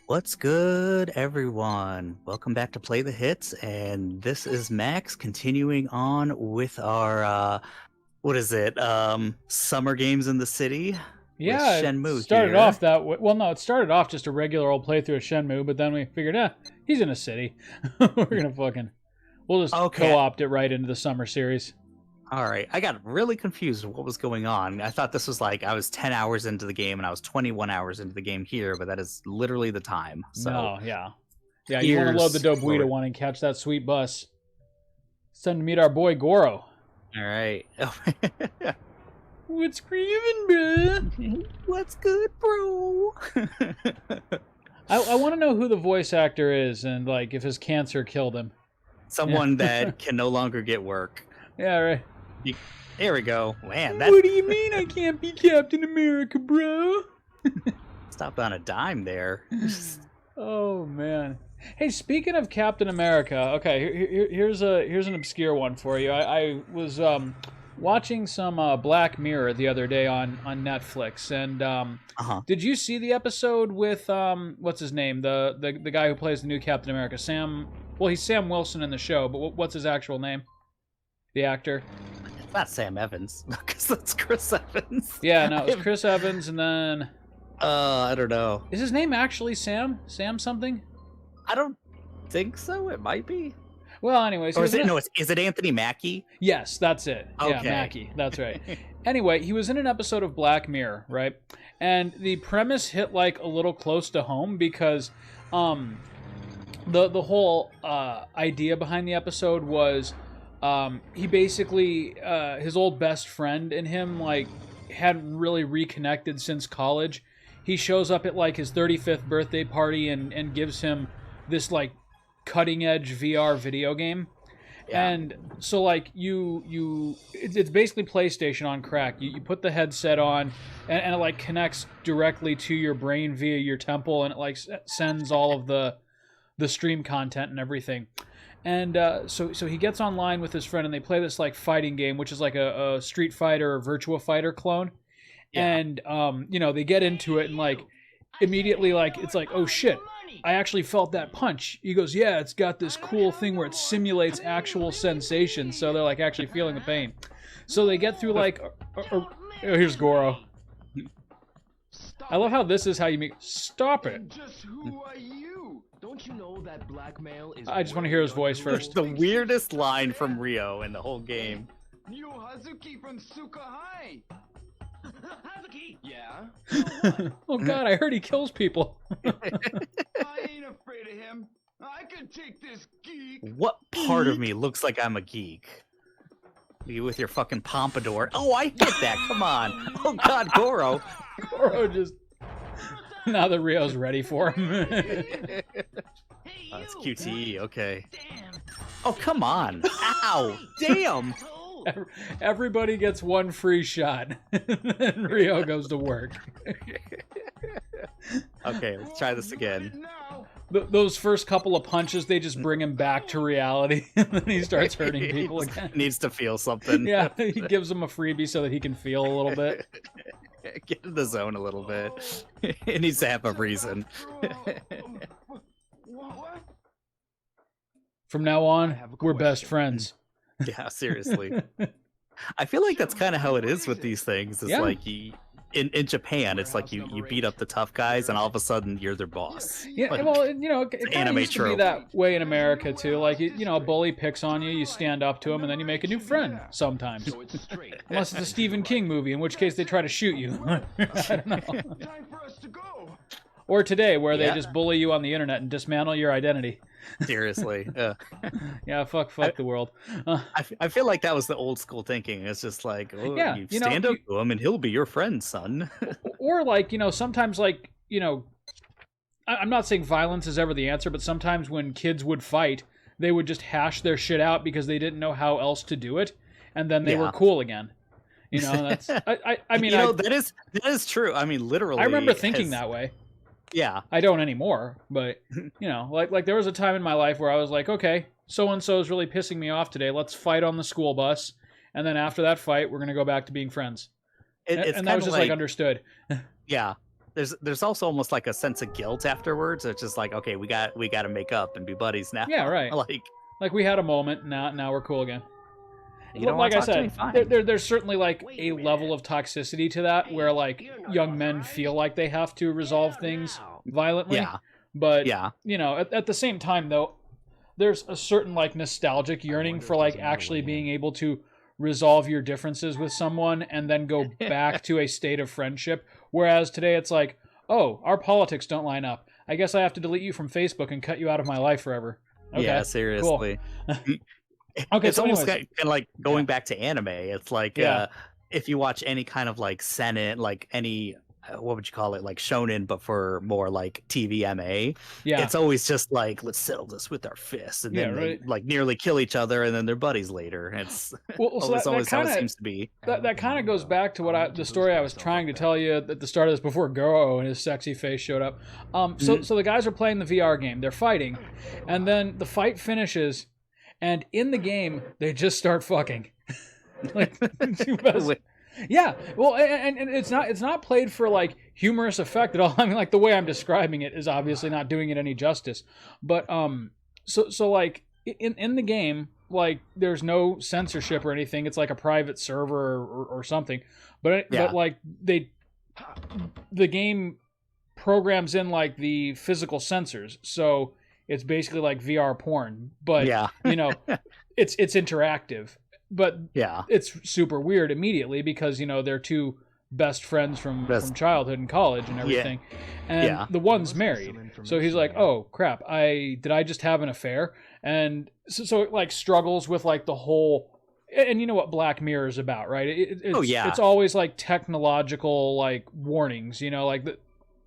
What's good, everyone? Welcome back to Play the Hits, and this is Max continuing on with our what is it? Summer games in the city with Yeah, it Shenmue started off here. that way. Well, no, it started off just a regular old playthrough of Shenmue, but then we figured, he's in a city. We'll just Okay, co-opt it right into the summer series. all right. I got really confused with what was going on. I thought this was like I was 10 hours into the game and I was 21 hours into the game here, but that is literally the time. So No, yeah. Yeah, you want to load the here's where Dobuita one and catch that sweet bus. It's time to meet our boy Goro. all right. What's screaming, bruh? What's good, bro? I want to know who the voice actor is and, like, if his cancer killed him. Someone that can no longer get work. Yeah, right. There we go. Man, What do you mean I can't be Captain America, bro? stopped on a dime there. Oh man. Hey, speaking of Captain America, okay, here's an obscure one for you. I was watching some Black Mirror the other day on Netflix, and did you see the episode with what's his name, the guy who plays the new Captain America, Sam? Well, he's Sam Wilson in the show, but what's his actual name? The actor? It's not Sam Evans, because that's Chris Evans. Yeah, no, it was Chris Evans, and then I don't know. is his name actually Sam? Sam something? I don't think so. It might be. Well, anyways, Or is it? No, is it Anthony Mackie? Yes, that's it. Yeah, Okay. Mackie. That's right. Anyway, he was in an episode of Black Mirror, right? And the premise hit like a little close to home because the whole idea behind the episode was he basically his old best friend and him like hadn't really reconnected since college. He shows up at like his 35th birthday party and gives him this like cutting edge VR video game. Yeah. And so like it's basically PlayStation on crack. You put the headset on and it like connects directly to your brain via your temple, and it like sends all of the stream content and everything. And so he gets online with his friend and they play this like fighting game, which is like a Street Fighter or Virtua Fighter clone. Yeah. And they get into it and like immediately like it's like, oh shit, I actually felt that punch. He goes, yeah, it's got this cool thing where it simulates actual sensation, so they're like actually feeling the pain. So they get through like oh, here's Goro. I love how this is how you make stop it. Just who are you? Don't you know that blackmail is I just want to hear his voice first. The weirdest line from Rio in the whole game. You Hazuki from Suka High. Hazuki? Yeah? Oh god, I heard he kills people. I ain't afraid of him. I can take this geek. What part of me looks like I'm a geek? You with your fucking pompadour. Oh, I get that. Come on. Oh God, Goro. Goro just now that Rio's ready for him. Oh, it's QTE. Okay. Oh, come on. Ow. Damn. Everybody gets one free shot, and Rio goes to work. Okay, let's try this again. Those first couple of punches, they just bring him back to reality, and then he starts hurting people again. Needs to feel something. Yeah, he gives him a freebie so that he can feel a little bit. Get in the zone a little bit. It needs to have a reason. What? From now on, we're best friends. Yeah, seriously. I feel like that's kind of how it is with these things. It's Yeah. like in Japan, it's like you beat up the tough guys, and all of a sudden you're their boss. Yeah, Like, well, it kind of anime used to be trope. that way in America too. Like, a bully picks on you, you stand up to him, and then you make a new friend sometimes. So it's straight. Unless it's a Stephen King movie, in which case they try to shoot you. I don't know. Time for us to go. Or today, where they Yeah. just bully you on the internet and dismantle your identity. seriously. Yeah, fuck the world. I feel like that was the old school thinking. It's just like, oh, Yeah, you you know, stand up to him, and he'll be your friend, son. Or like, sometimes like, I'm not saying violence is ever the answer, but sometimes when kids would fight, they would just hash their shit out because they didn't know how else to do it, and then they were Yeah. cool again. That's I mean, that is true. I mean, literally. I remember thinking that way. Yeah. I don't anymore, but like there was a time in my life where I was like, okay, so and so is really pissing me off today. Let's fight on the school bus, and then after that fight, we're gonna go back to being friends. It's And that was just like understood. Yeah. there's also almost like a sense of guilt afterwards. It's just like, okay, we got to make up and be buddies now. Yeah, right. Like we had a moment. Now we're cool again. you don't Like want I to talk to me, said, fine. there's certainly like a level of toxicity to that where like young men feel like they have to resolve things violently. Yeah. But Yeah. you know, at the same time though, there's a certain like nostalgic yearning for like actually being able to resolve your differences with someone and then go back to a state of friendship. Whereas today it's like, oh, our politics don't line up. I guess I have to delete you from Facebook and cut you out of my life forever. Okay, Yeah, seriously. Okay, It's so almost anyways, kind of like going back to anime. It's like Yeah. if you watch any kind of like seinen, like any what would you call it, like shonen, but for more like TVMA. yeah, It's always just like, let's settle this with our fists, and Yeah, then right. they like nearly kill each other, and then they're buddies later. It's well, so always, that always how it kinda- seems to be. that kind of goes back to what the story I was trying to tell you at the start of this before Goro and his sexy face showed up. So the guys are playing the VR game. They're fighting, and then the fight finishes, and in the game they just start fucking. Like two best. Yeah, well, and it's not played for like humorous effect at all. I mean, like the way I'm describing it is obviously not doing it any justice. But so like in the game, like there's no censorship or anything. It's like a private server or something. But like the game programs in like the physical sensors, so it's basically like VR porn. But Yeah. you know, it's interactive. But Yeah. it's super weird immediately because you know they're two best friends from childhood and college and everything, and the one's married, so he's like, oh crap, did I just have an affair? And so it like struggles with like the whole, and you know what Black Mirror is about, right? It's always like technological like warnings, you know, like the.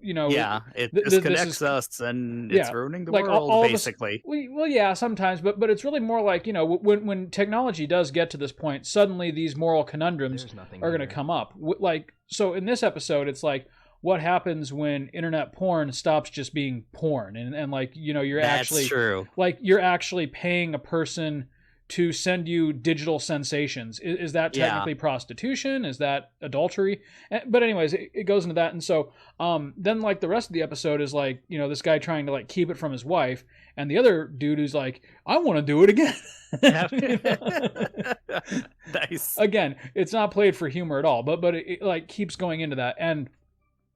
You know, it disconnects us and it's ruining the world, all basically. Well, yeah, sometimes, but it's really more like, you know, when technology does get to this point, suddenly these moral conundrums are going to come up. Like, so in this episode, it's like, what happens when internet porn stops just being porn, and like, you know, That's true. Like you're actually paying a person to send you digital sensations. Is that technically prostitution? Is that adultery? But anyways, it goes into that. And so then like the rest of the episode is like, you know, this guy trying to like keep it from his wife, and the other dude who's like, I want to do it again. Nice. Again, it's not played for humor at all, but it like keeps going into that. And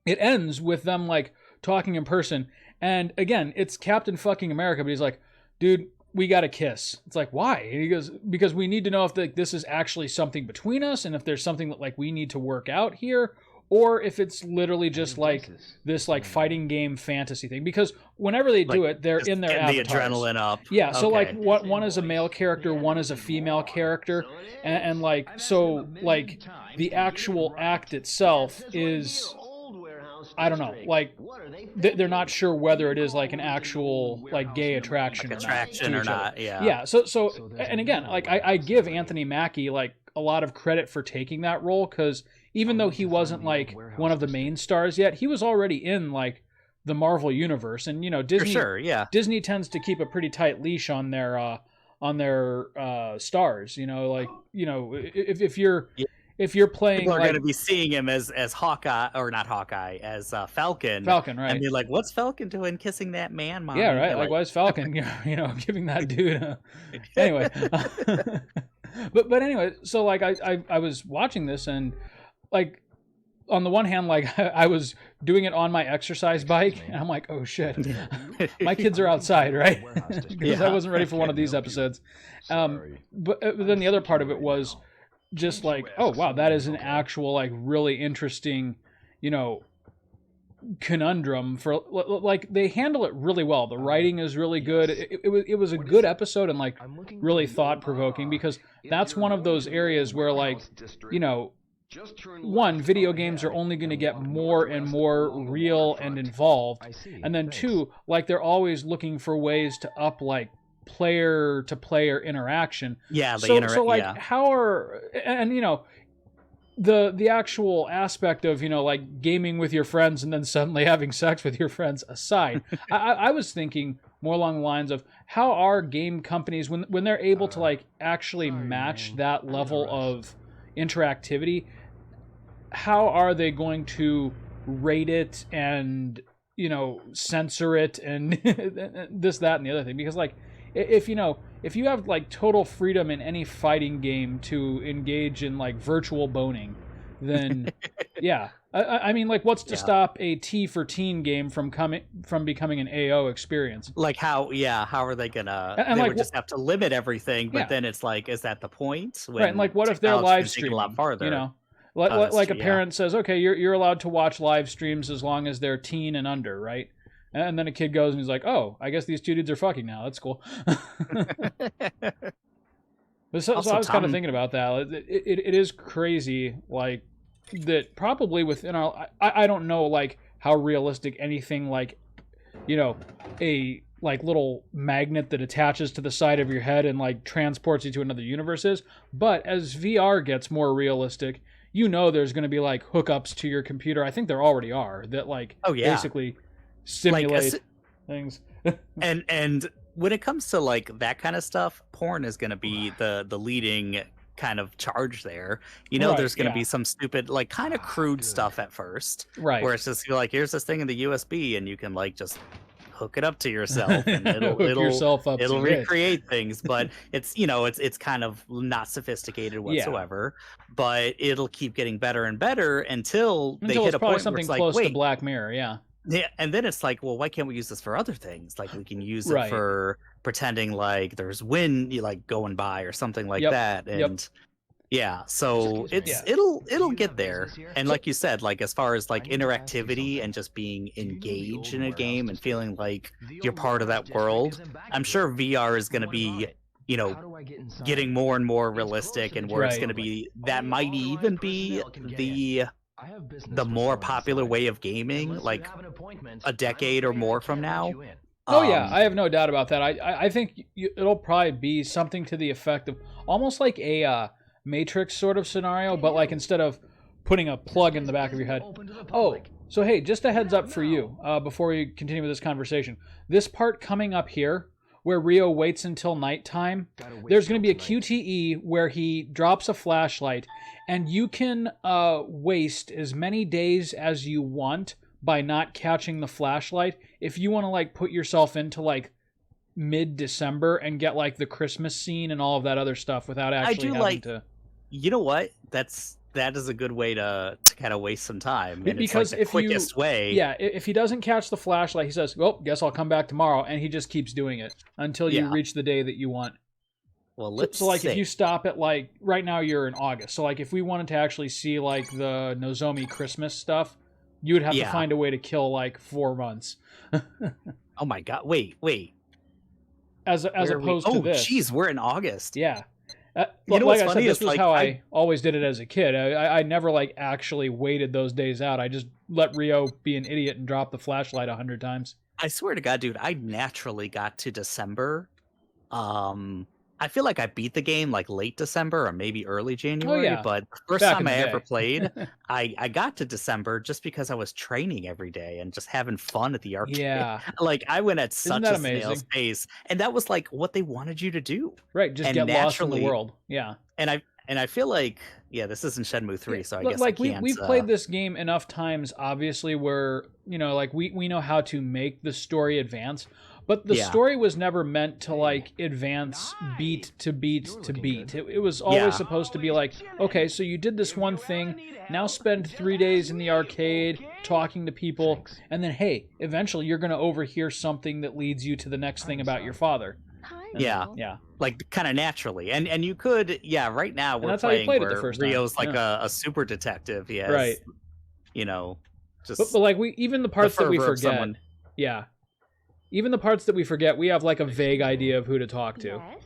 it ends with them like talking in person. And again, it's Captain fucking America, but he's like, dude, we got to kiss. It's like, why? And he goes, because we need to know if this is actually something between us, and if there's something that like we need to work out here, or if it's literally just like this like fighting game fantasy thing. Because whenever they do it, they're in their avatars. The adrenaline up. Yeah. So like one is a male character, one is a female character, and like so like the actual act itself is, I don't know, like they're not sure whether it is like an actual like gay attraction or not. Yeah. So and again, like I give Anthony Mackie like a lot of credit for taking that role, because even though he wasn't like one of the main stars yet, he was already in like the Marvel universe, and you know Disney tends to keep a pretty tight leash on their stars. You know, like, you know, if you're playing, people are like, going to be seeing him as Hawkeye, or not Hawkeye, as Falcon. Falcon, right? And be like, "What's Falcon doing kissing that man, Mom?" Yeah, right. Like, why is Falcon, you know, giving that dude? Anyway, but anyway, so like I was watching this, and like on the one hand, like I was doing it on my exercise bike, and I'm like, oh shit, my kids are outside, right? Because I wasn't ready for one of these episodes. But then the other part of it was just like, oh wow, that is an actual like really interesting, you know, conundrum for like they handle it really well. The writing is really good. It was a good episode, and like really thought provoking, because that's one of those areas where, like, you know, one, video games are only going to get more and more real and involved, and then two, like they're always looking for ways to up like player to player interaction. So like how are, and you know, the actual aspect of, you know, like gaming with your friends and then suddenly having sex with your friends aside, I was thinking more along the lines of how are game companies, when they're able to like actually match that level of interactivity, how are they going to rate it and censor it and this, that, and the other thing. Because like, if you have like total freedom in any fighting game to engage in like virtual boning, then yeah, I mean, like, what's to stop a T for teen game from becoming an AO experience? Like how are they gonna? And they like, would just have to limit everything, but Yeah. then it's like, is that the point? Right, and like, what if they're technology live can take it streaming? a lot farther. Like a Yeah. parent says, okay, you're allowed to watch live streams as long as they're teen and under, right? And then a kid goes and he's like, oh, I guess these two dudes are fucking now. That's cool. So I was kind of thinking about that. It is crazy, like, that probably within our... I don't know, like, how realistic anything, like, a, like, little magnet that attaches to the side of your head and, like, transports you to another universe is. But as VR gets more realistic, there's going to be, like, hookups to your computer. I think there already are, that, like, basically simulate things. and when it comes to like that kind of stuff, porn is going to be the leading kind of charge there. Right, there's going to be some stupid, like, kind of crude stuff at first, Right. where it's just like, here's this thing in the USB, and you can like just hook it up to yourself, and it'll yourself up it'll to it. recreate things. But it's it's kind of not sophisticated whatsoever. But it'll keep getting better and better until they hit it's a probably point something where it's close like, to wait. Black Mirror, yeah. Yeah, and then it's like, well, why can't we use this for other things? Like, we can use it Right. for pretending like there's wind, like, going by or something like that. And yeah, so it'll get there. And like you said, like, as far as like interactivity and just being engaged in a game and feeling like you're part of that world, I'm sure VR is going to be, getting more and more realistic, and where it's going to be, that might even be the more popular way of gaming, like a decade or more from now. Oh yeah, I have no doubt about that. I think it'll probably be something to the effect of almost like a Matrix sort of scenario, but like instead of putting a plug in the back of your head. Oh, so hey, just a heads up for you before we continue with this conversation. This part coming up here, where Rio waits until nighttime, there's going to be a QTE where he drops a flashlight, and you can waste as many days as you want by not catching the flashlight if you want to like put yourself into like mid-December and get like the Christmas scene and all of that other stuff without actually having to. You know what? That is a good way to kind of waste some time. And Because it's like the if quickest way. Yeah, if he doesn't catch the flashlight, he says, well, guess I'll come back tomorrow, and he just keeps doing it until you reach the day that you want. Well, let's so like see. If you stop at like right now you're in August, so like if we wanted to actually see like the Nozomi Christmas stuff, you would have to find a way to kill like 4 months. Oh my god! Wait. As opposed to this. Oh, jeez, we're in August. Yeah. You know like what's I funny said, this is, was like, how I always did it as a kid. I never like actually waited those days out. I just let Rio be an idiot and drop the flashlight 100 times. I swear to God, dude, I naturally got to December. I feel like I beat the game like late December or maybe early January. yeah. But the first Back time in I the ever day. played, I got to December just because I was training every day and just having fun at the arcade. Yeah. Like, I went at such that a snail's amazing? pace, and that was like what they wanted you to do. Right, just And get lost in the naturally- world. Yeah. And I feel like, this isn't Shenmue 3, so I guess like I can't. we've played this game enough times, obviously, where like we know how to make the story advance, but the story was never meant to like advance beat to beat to beat. It was always supposed to be like, okay, so you did this one thing, now spend 3 days in the arcade talking to people, and then hey, eventually you're going to overhear something that leads you to the next thing about your father. Yeah. Like, kind of naturally, and you could, right now we're that's how you playing played it the where first time. Rio's like a super detective. He has, Right. Just But like even the parts that we fervor of forget, someone. even the parts that we forget, we have like a vague idea of who to talk to. Yes?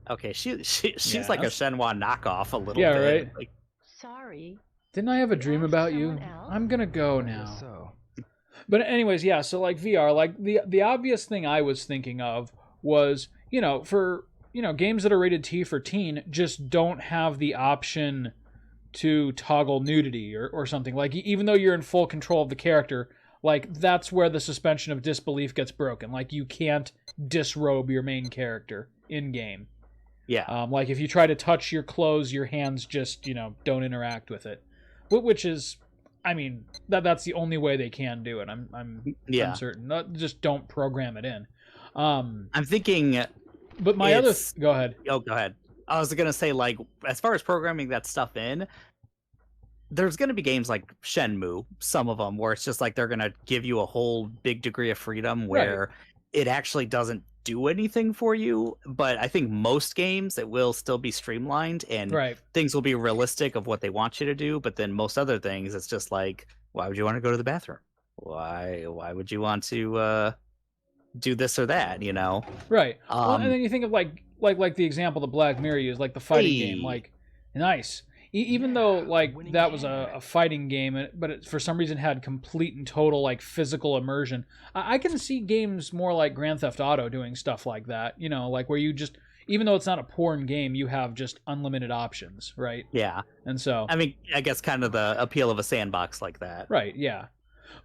Okay, she's like a Yes. Shenhua knockoff a little Yeah, bit. right? Like, Sorry. Didn't I have a dream about you? I'm gonna go now. But anyways, so like VR, like the obvious thing I was thinking of was, for games that are rated T for teen, just don't have the option to toggle nudity or something. Like, even though you're in full control of the character, like, that's where the suspension of disbelief gets broken. Like, you can't disrobe your main character in game. yeah. Like, if you try to touch your clothes, your hands just, don't interact with it. Which is I mean, that's the only way they can do it. I'm Yeah. certain. Just don't program it in. Um, I'm thinking but my other go ahead. Oh, go ahead. I was gonna say, like, as far as programming that stuff in, there's gonna be games like Shenmue, some of them, where it's just like they're gonna give you a whole big degree of freedom where it actually doesn't do anything for you. But I think most games it will still be streamlined and things will be realistic of what they want you to do. But then most other things, it's just like, why would you want to go to the bathroom? Why would you want to do this or that? You know? Right. Well, and then you think of like the example the Black Mirror used, like the fighting game, like nice. Even though like that was a fighting game, but it for some reason had complete and total like physical immersion. I can see games more like Grand Theft Auto doing stuff like that. You know, like where you just, even though it's not a porn game, you have just unlimited options, right? Yeah. And so I mean, I guess kind of the appeal of a sandbox like that. Right. Yeah.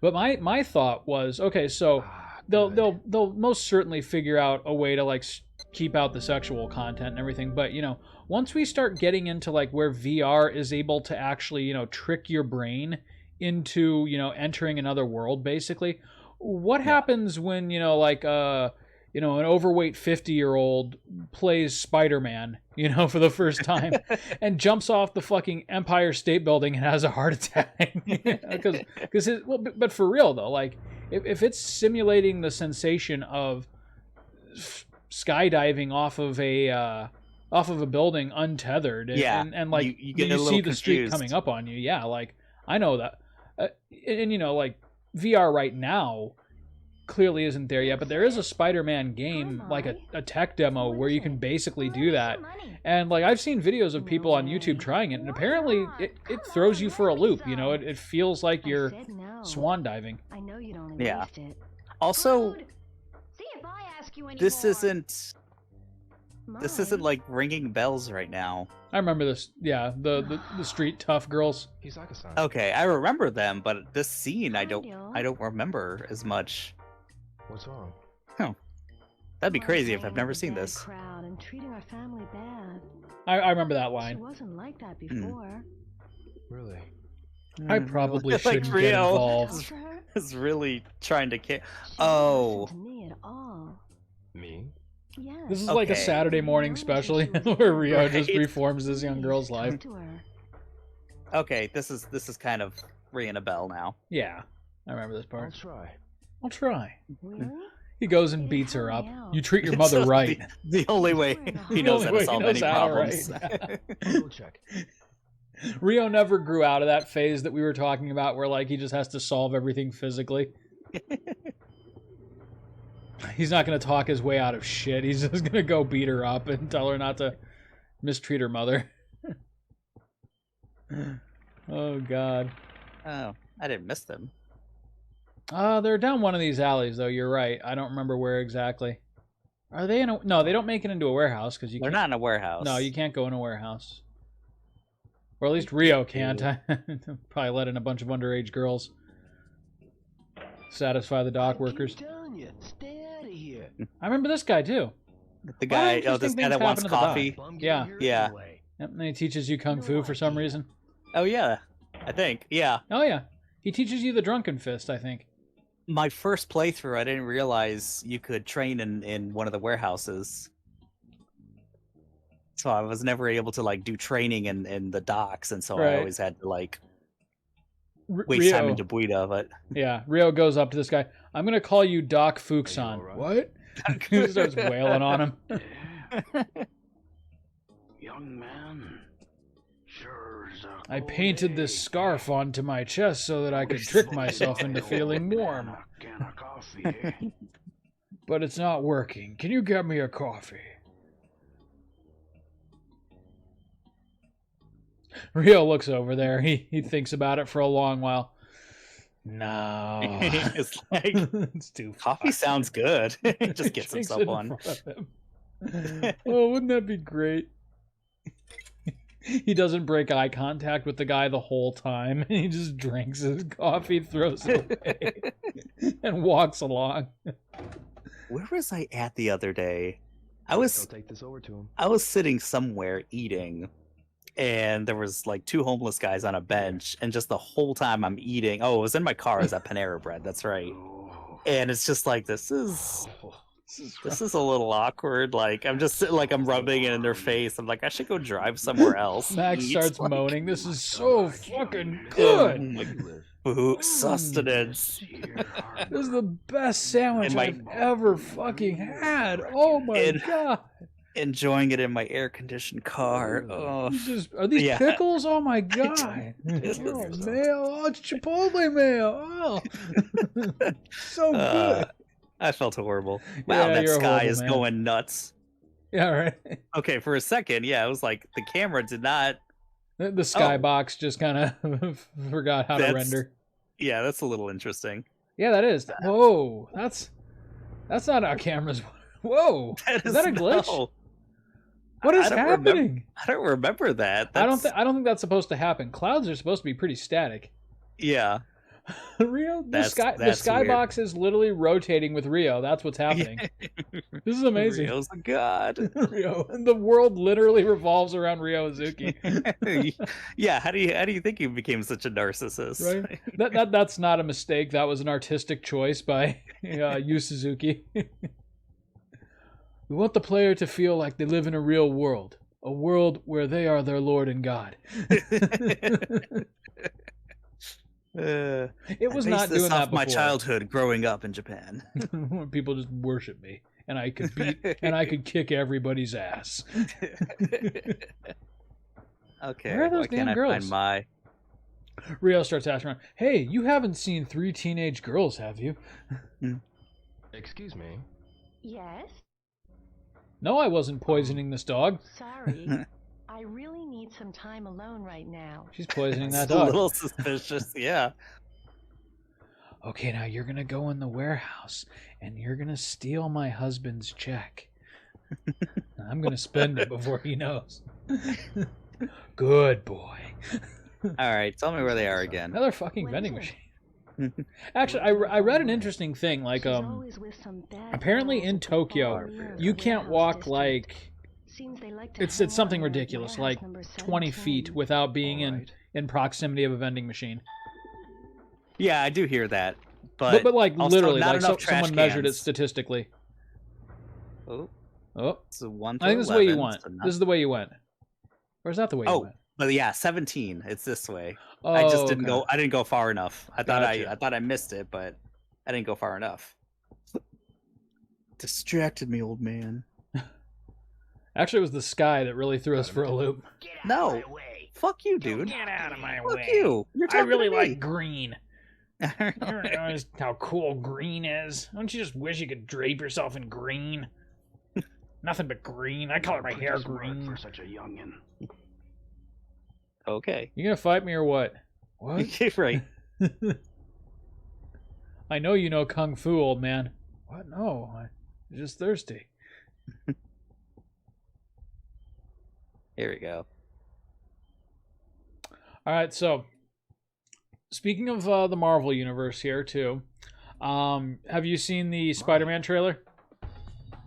But my thought was, okay, so they'll most certainly figure out a way to like keep out the sexual content and everything, but you know, once we start getting into like where VR is able to actually, you know, trick your brain into, you know, entering another world basically, what happens when, you know, like you know, an overweight 50-year-old plays Spider-Man, you know, for the first time and jumps off the fucking Empire State Building and has a heart attack? Because well, but for real though, like if it's simulating the sensation of skydiving off of a building untethered, and like you see the street coming up on you, like I know that, and you know, like VR right now clearly isn't there yet, but there is a Spider-Man game, like a tech demo where you can basically do that, and like I've seen videos of people on YouTube trying it, and apparently it throws you for a loop. You know, it feels like you're swan diving. I know you'd only waste it. Also, this This isn't like ringing bells right now. I remember this. Yeah, the street tough girls. Okay, I remember them, but this scene I don't remember as much. What's wrong? Oh, that'd be crazy if I've never seen this. Crowd and treating our family bad. I remember that She line. wasn't like that before. Really? I probably Like shouldn't get Rio involved. is really trying to She Oh, wasn't to me at all. Me? Yes. This is like a Okay. Saturday morning special where Rio just reforms this young girl's life. Talk to her. okay. This is kind of ringing a bell now. Yeah, I remember this I'll part. try. I'll try. Really? He goes and Yeah, beats her help up. me out. You treat your mother It's right. The only way he knows how to solve any problems. I'll go check. Rio never grew out of that phase that we were talking about where like he just has to solve everything physically. He's not going to talk his way out of shit. He's just going to go beat her up and tell her not to mistreat her mother. Oh, God. Oh, I didn't miss them. They're down one of these alleys, though. You're right. I don't remember where exactly. Are they in a... No, they don't make it into a warehouse because you They're can't... not in a warehouse. No, you can't go in a warehouse. Or at least Rio can't. Probably let in a bunch of underage girls. Satisfy the dock workers. Telling you, stay out of here. I remember this guy, too. The guy, interesting this guy things that wants happen at the coffee. Bum Yeah. getting here Yeah. anyway. Yep, and he teaches you Kung Fu for some reason. Oh yeah, I think. Yeah. Oh, yeah. He teaches you the Drunken Fist, I think. My first playthrough, I didn't realize you could train in one of the warehouses. So I was never able to like do training in the docks, and so I Right. always had to like R- waste time Rio, in Debuida. But yeah, Rio goes up to this guy. I'm going to call you Doc Fuchson. Are you all right? What? He starts wailing on him. Young man, sure is a I cold painted this day. scarf onto my chest so that I could trick myself into feeling warm. A can of coffee, eh? But it's not working. Can you get me a coffee? Rio looks over there. He thinks about it for a long while. No. it's like It's too coffee sounds good. He just gets Drinks himself it in one. front of him. Oh, wouldn't that be great? He doesn't break eye contact with the guy the whole time. He just drinks his coffee, throws it away, and walks along. Where was I at the other day? I I'll was take this over to him. I was sitting somewhere eating, and there was like 2 homeless guys on a bench, and just the whole time I'm eating. Oh, it was in my car. Is that Panera Bread? That's right. And it's just like this is a little awkward. Like I'm just like I'm rubbing it in their face. I'm like I should go drive somewhere else. Max eat. starts Like, moaning. This is so fucking good. Food sustenance. This is the best sandwich And my- I've ever fucking had. Oh my And- god. Enjoying it in my air-conditioned car. Oh, Are these Yeah. pickles? Oh my god. This Oh, is- mayo. Oh, it's Chipotle mayo. Oh. So good. I felt horrible. Wow, Yeah, that you're a sky horrible is man. going nuts. Yeah, right. Okay, for a second, yeah, it was like the camera did not. The skybox just kind of forgot how to That's- render. Yeah, that's a little interesting. Yeah, that is. Whoa, that's not how cameras. Whoa, is that a glitch? no- What is I don't remember- happening? I don't remember that. I That's, don't think that's supposed to happen. Clouds are supposed to be pretty static. Yeah. Rio, the That's skybox is literally rotating with Rio. That's what's happening. This is amazing. Rio's a god. Rio, the world literally revolves around Rio Azuki. Yeah, how do you think you became such a narcissist? Right? That's not a mistake. That was an artistic choice by Yu Suzuki. We want the player to feel like they live in a real world, a world where they are their lord and god. It was I not based this doing off that before. my childhood growing up in Japan. People just worship me, and I could beat and I could kick everybody's ass. Okay, Where are those why can't damn I girls? find my? Rio starts asking around, "Hey, you haven't seen 3 teenage girls, have you?" Excuse me. Yes? No, I wasn't poisoning this dog. Sorry. I really need some time alone right now. She's poisoning that It's a dog. little suspicious. Yeah. Okay, now you're gonna go in the warehouse and you're gonna steal my husband's check. I'm gonna spend it before he knows. Good boy. All right, tell me where they are again. Another fucking What vending is it? machine. Actually, I read an interesting thing. Like, She's always with some bad apparently girls in at the ball Tokyo, near you the can't warehouse walk district. like Seems they like to it's hang something out in ridiculous, warehouse like number 20 feet 17. without being Alright. in proximity of a vending machine. Yeah, I do hear that, but But like also literally, not like enough trash someone measured it cans. statistically. Oh, Oh, it's a 1 to I think this is the way you 11, went. so not- This is the way you went. Or is that the way you Oh, went? but yeah, 17. It's this way. Oh, I just didn't okay. go. I didn't go far enough. I thought Gotcha. I thought I missed it, but I didn't go far enough. Distracted me, old man. Actually, it was the sky that really threw us for a loop. Get out No. of my way. Fuck you, dude. Get out of my Fuck way. you. You're I talking really to me. like green. You don't know how cool green is. Don't you just wish you could drape yourself in green? Nothing but green. I color my hair Pretty smart green. for such a youngin. Okay. You gonna fight me or what? What? Right. I know you know kung fu, old man. What? No, I'm just thirsty. Here we go. All right, so speaking of the Marvel universe here too, have you seen the Spider-Man trailer?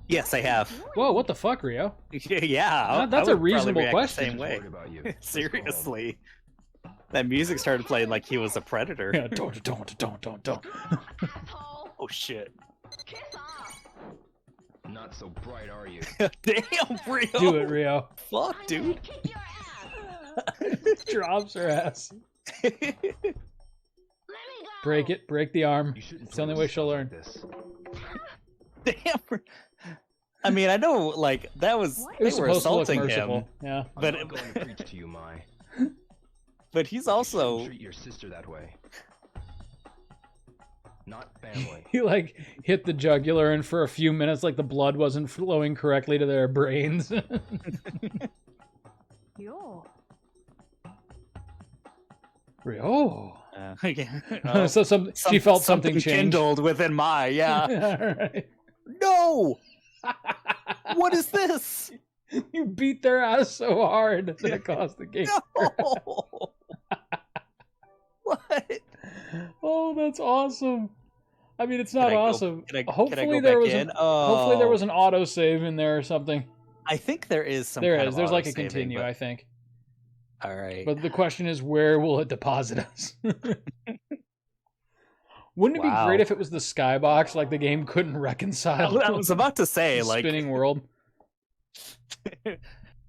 Yes, I have. Whoa, what the fuck, Rio? Yeah, I That's would a probably reasonable react the question. Same way. Worried about you. What's going on? Seriously. That music started playing like he was a predator. Yeah, don't. Asshole! Oh shit. Kiss off! Not so bright, are you? Damn, Rio. Do it, Rio. Fuck, I'm dude. gonna kick your ass! Drops her ass. Let me go! Break it. Break the arm. You shouldn't It's the only play way with she'll stuff learn. like this. Damn. I mean, I know, like that was What? It they was were supposed to look assaulting merciful. him, Yeah. but I'm not going to preach to you, Mai. but he's You also shouldn't treat your sister that way. Not family. He like hit the jugular, and for a few minutes, like the blood wasn't flowing correctly to their brains. Yo. Rio. yeah. So she felt something change. kindled within my yeah. Alright. No. What is this? You beat their ass so hard that it cost the game. No. What? Oh, that's awesome. I mean, it's not Can I go- awesome. can I go Hopefully back there was in? hopefully there Oh. was an auto save in there or something. I think there is some. There kind is. of There's like a auto-saving, continue, but I think. All right. But the question is, where will it deposit us? Wouldn't it be Wow. great if it was the skybox, like the game couldn't reconcile? I was about to say, the like, spinning world.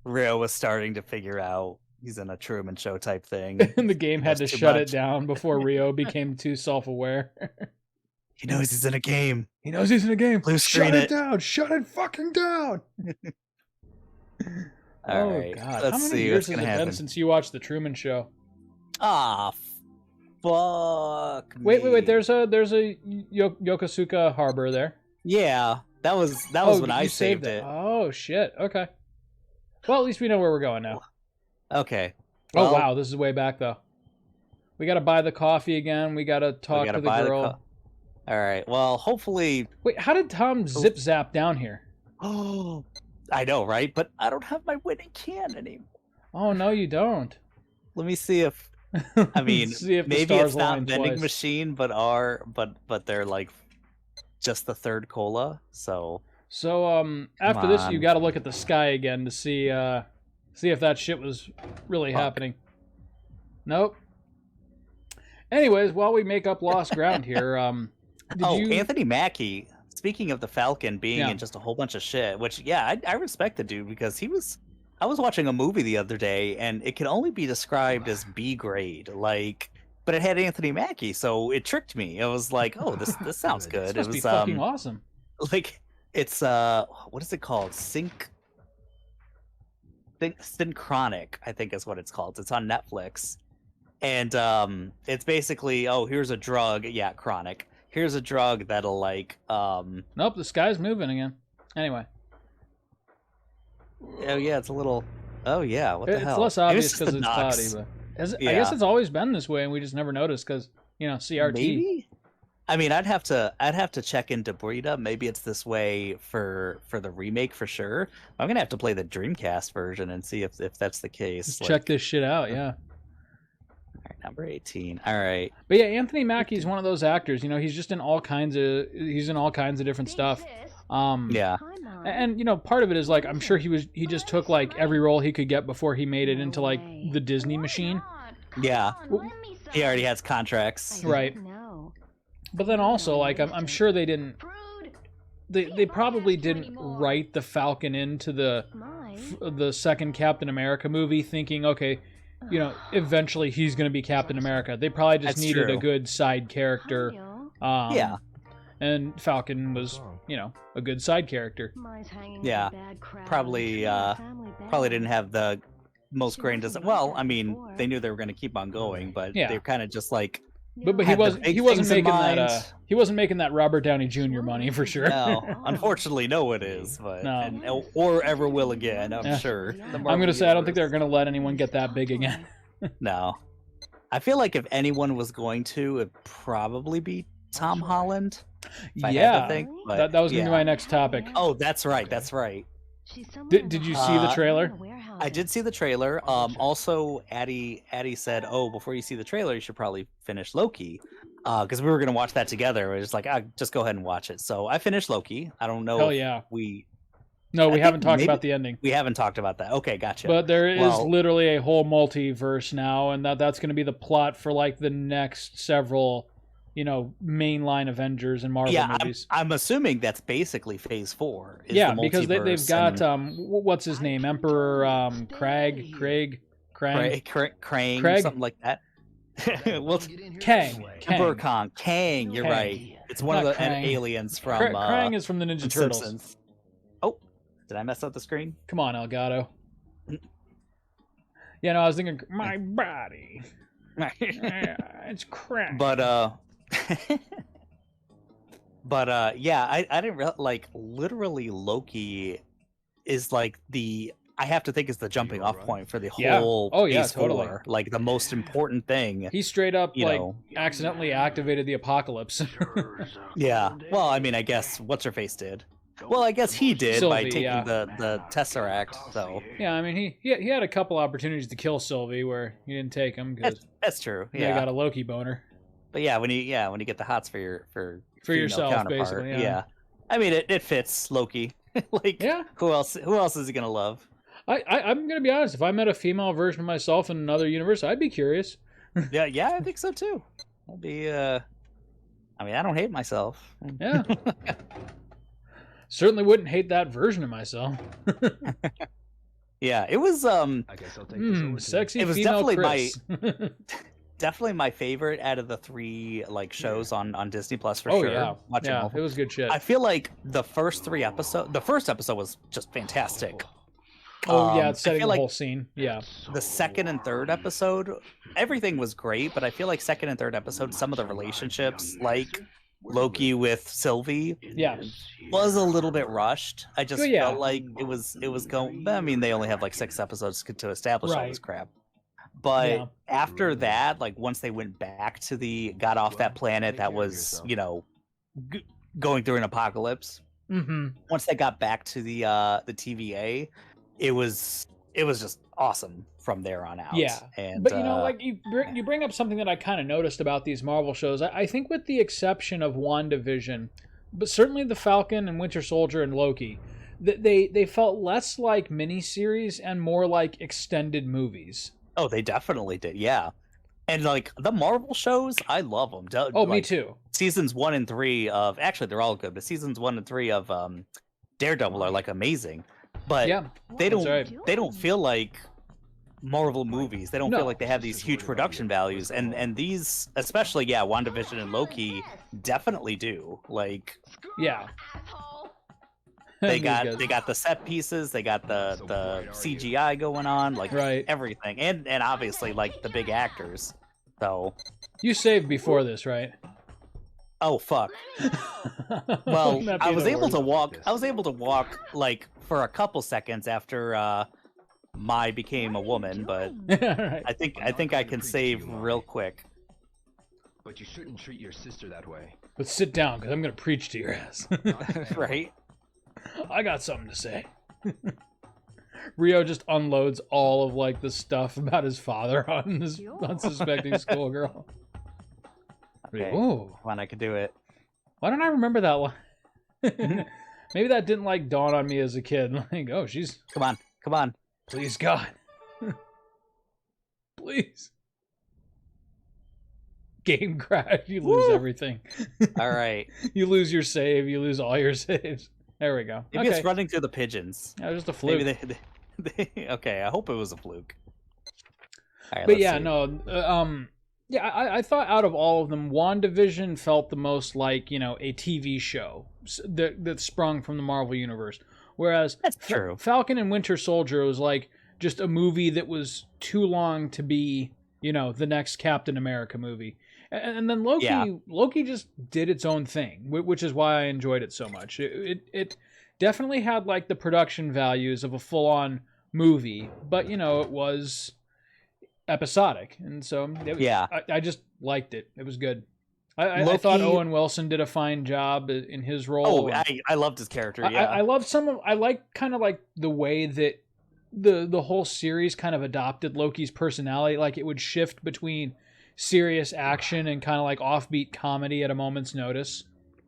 Rio was starting to figure out he's in a Truman Show type thing. And the game had to That's too shut it much. down before Rio became too self-aware. He knows he's in a game. He knows he's in a game. Blue Shut screen it it. down. Shut it fucking down. All Oh right. God! Let's How many see years what's has gonna it been happen. since you watched the Truman Show? Ah, fuck. Wait. me. There's a Yokosuka Harbor there. Yeah, that was when I you saved it. Oh shit. Okay. Well, at least we know where we're going now. Okay. Oh Well, wow, this is way back though. We gotta buy the coffee again. We gotta talk gotta to the buy the girl. All right. Well, hopefully. Wait, how did Tom zip zap down here? Oh, I know, right? But I don't have my winning can anymore. Oh no, you don't. Let me see if. I mean, See if the maybe stars it's not align vending twice. machine, but they're like just the third cola. So So after Come this, you on. got to look at the sky again to see if that shit was really Fuck. happening. Nope. Anyways, while we make up lost ground here, did you? Anthony Mackie. Speaking of the Falcon being Yeah. in just a whole bunch of shit, which I respect the dude because he was. I was watching a movie the other day, and it can only be described as B grade, like, but it had Anthony Mackie, so it tricked me. I was like, oh, this sounds Good. good. This It must was be fucking awesome. like it's what is it called? Synchronic, I think is what it's called. It's on Netflix. And it's basically, oh, here's a drug, yeah, chronic. Here's a drug that'll like Nope, the sky's moving again. Anyway, oh yeah, it's a little what the it's hell? less Maybe obvious just because the it's Nox. cloudy, but I Yeah. guess it's always been this way, and we just never noticed because CRT. Maybe? I mean, I'd have to check into Brita. Maybe it's this way for the remake for sure. I'm gonna have to play the Dreamcast version and see if that's the case. Just Like, check this shit out, yeah. alright, number 18. All right. But yeah, Anthony Mackie's one of those actors. He's just in all kinds of different stuff. Yeah. And part of it is like I'm sure he just took like every role he could get before he made it into like the Disney machine. Yeah. He already has contracts. Right. But then also like I'm sure they didn't they probably didn't write the Falcon into the second Captain America movie thinking, okay, eventually he's going to be Captain America. They probably just That's needed true. a good side character. Yeah. And Falcon was, a good side character. Yeah. Probably didn't have the most grand design. Well, I mean, they knew they were going to keep on going, but Yeah. they were kind of just like, But he Had the wasn't big he wasn't things in making that mind. he wasn't making that Robert Downey Jr. money for sure. no, unfortunately, no, it is, but No. or ever will again. I'm Yeah. sure. The I'm Marvel gonna say I don't think they're Universe. gonna let anyone get that big again. No, I feel like if anyone was going to, it'd probably be Tom Holland. If I had to Yeah, think, but, that was gonna be yeah. my next topic. Oh, that's right. That's right. Did you see the trailer? I did see the trailer. Also, Addie said, "Oh, before you see the trailer, you should probably finish Loki." Because we were gonna watch that together. We were just like, just go ahead and watch it. So I finished Loki. I don't know. Hell if yeah. We No, we think haven't talked maybe- about the ending. we haven't talked about that. Okay, gotcha. But there is Well- literally a whole multiverse now, and that's going to be the plot for like the next several, mainline Avengers and Marvel yeah, movies. I'm assuming that's basically Phase 4. Is Yeah, the because they've multiverse got and what's his name, Emperor Craig, Krang, Craig? something like that. Well, Kang. Emperor Kang. You're Kang. right. It's one of Not the Krang. aliens from Krang is from the Ninja from Turtles. Simpsons. Oh, did I mess up the screen? Come on, Elgato. Yeah, no, I was thinking my body. Yeah, it's crack. But yeah, I didn't like literally Loki is like I have to think is the jumping off point for the Yeah. whole Oh, yeah, Phase totally. 4, like the most important thing. He straight up You like know. accidentally activated the apocalypse. Yeah. Well, I mean, I guess what's her face did. Well, I guess he did by Sylvie, taking yeah. the Tesseract. So Yeah, I mean he had a couple opportunities to kill Sylvie where he didn't take them because that's true. he Yeah. got a Loki boner. But yeah, when you get the hots for female yourself, counterpart, basically, yeah. I mean, it fits Loki. Like, Yeah. who else is he gonna love? I'm gonna be honest. If I met a female version of myself in another universe, I'd be curious. Yeah, I think so too. That'd be I mean, I don't hate myself. Yeah. Certainly wouldn't hate that version of myself. Yeah, it was I guess I'll take this over to Sexy It was female definitely Chris. definitely my favorite out of the 3 like shows on Disney Plus for Oh sure. yeah, Watching yeah, all of it was good shit. I feel like the first episode was just fantastic. Oh yeah, I it's setting feel the like whole scene. Yeah, the second and third episode, everything was great, but I feel like second and third episode, some of the relationships, like Loki with Sylvie, yeah, was a little bit rushed. I just Oh, yeah. felt like it was going. I mean, they only have like 6 episodes to establish all this Right. crap. But Yeah. after that, like once they went back to got off that planet that was, going through an apocalypse. Mm-hmm. Once they got back to the TVA, it was just awesome from there on out. Yeah, And But like you bring up something that I kind of noticed about these Marvel shows. I think with the exception of WandaVision, but certainly the Falcon and Winter Soldier and Loki, they felt less like miniseries and more like extended movies. oh, they definitely did. Yeah. And like the Marvel shows, I love them. Oh, me too. Seasons 1 and 3 of actually they're all good, but seasons 1 and 3 of Daredevil are like amazing. But Yeah, they that's don't right. they don't feel like Marvel movies. They don't No. feel like they have these huge production values, and these, especially WandaVision and Loki, definitely do. Like Yeah. they These guys. got the set pieces, they got the CGI going on, like Right. everything, and obviously like the big actors. So You saved before this, right? oh fuck. Well, Wouldn't that I be was the able to worst? walk. I was able to walk like for a couple seconds after Mai became a woman, but Right. I think I can save real quick. But you shouldn't treat your sister that way. But sit down, because I'm going to preach to your ass. Right? I got something to say. Rio just unloads all of like the stuff about his father on this unsuspecting schoolgirl. Okay. Whoa, Come on, I can do it. why don't I remember that line? Maybe that didn't like dawn on me as a kid. Like, oh, she's Come on. please God, please. Game crash. You lose Woo! everything. All right. You lose your save. You lose all your saves. There we go. Maybe Okay. it's running through the pigeons. Yeah, just a fluke. Maybe okay, I hope it was a fluke. All right, But let's yeah, see. no, yeah, I thought out of all of them, WandaVision felt the most like, a TV show that sprung from the Marvel Universe. Whereas That's true. Falcon and Winter Soldier was like just a movie that was too long to be, the next Captain America movie. And then Loki, Yeah. Loki just did its own thing, which is why I enjoyed it so much. It definitely had like the production values of a full-on movie, but it was episodic, and so it was, Yeah. I just liked it. It was good. I Loki- thought Owen Wilson did a fine job in his role. Oh, I loved his character. Yeah. I love I like kind of like the way that the whole series kind of adopted Loki's personality. Like it would shift between serious action and kind of like offbeat comedy at a moment's notice.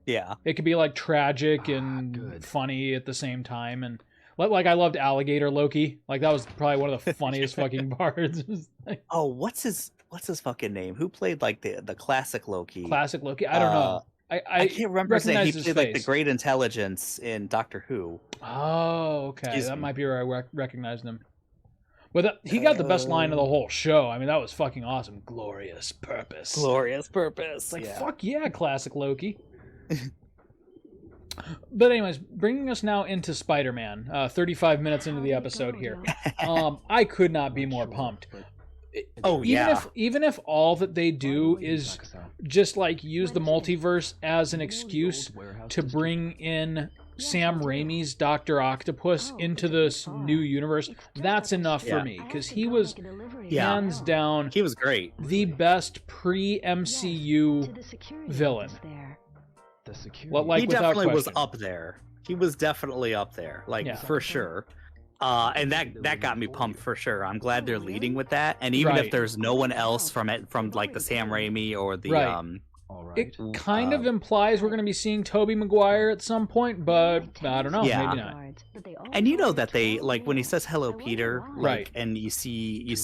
Yeah. It could be like tragic and good. funny at the same time. And like I loved Alligator Loki. Like that was probably one of the funniest fucking parts. Like, Oh, what's his fucking name? Who played like the classic Loki? classic Loki. I don't know. I can't remember his name. He recognize his played like the face. Great Intelligence in Doctor Who. Oh, okay. Excuse That me. might be where I recognized him. But he got the best line of the whole show. I mean, that was fucking awesome. Glorious purpose. Glorious Purpose. It's like, yeah. fuck yeah, classic Loki. But anyways, bringing us now into Spider-Man, 35 minutes into the episode here. I could not be more pumped. Oh, yeah. Even if all that they do is just like use the multiverse as an excuse to bring in Sam Raimi's Dr. Octopus into this new universe, that's enough for Yeah. me, because he was Yeah. hands down He was great. the best pre-MCU villain. The security. Well, like, he without definitely was question. up there. He was definitely up there, like Yeah. for sure. And that got me pumped for sure. I'm glad they're leading with that. And even Right. if there's no one else from like the Sam Raimi or the Right. All right. It kind of implies we're going to be seeing Tobey Maguire at some point, but I don't know, Yeah. maybe not. And you know that they like when he says "Hello, Peter," like, Right. and you see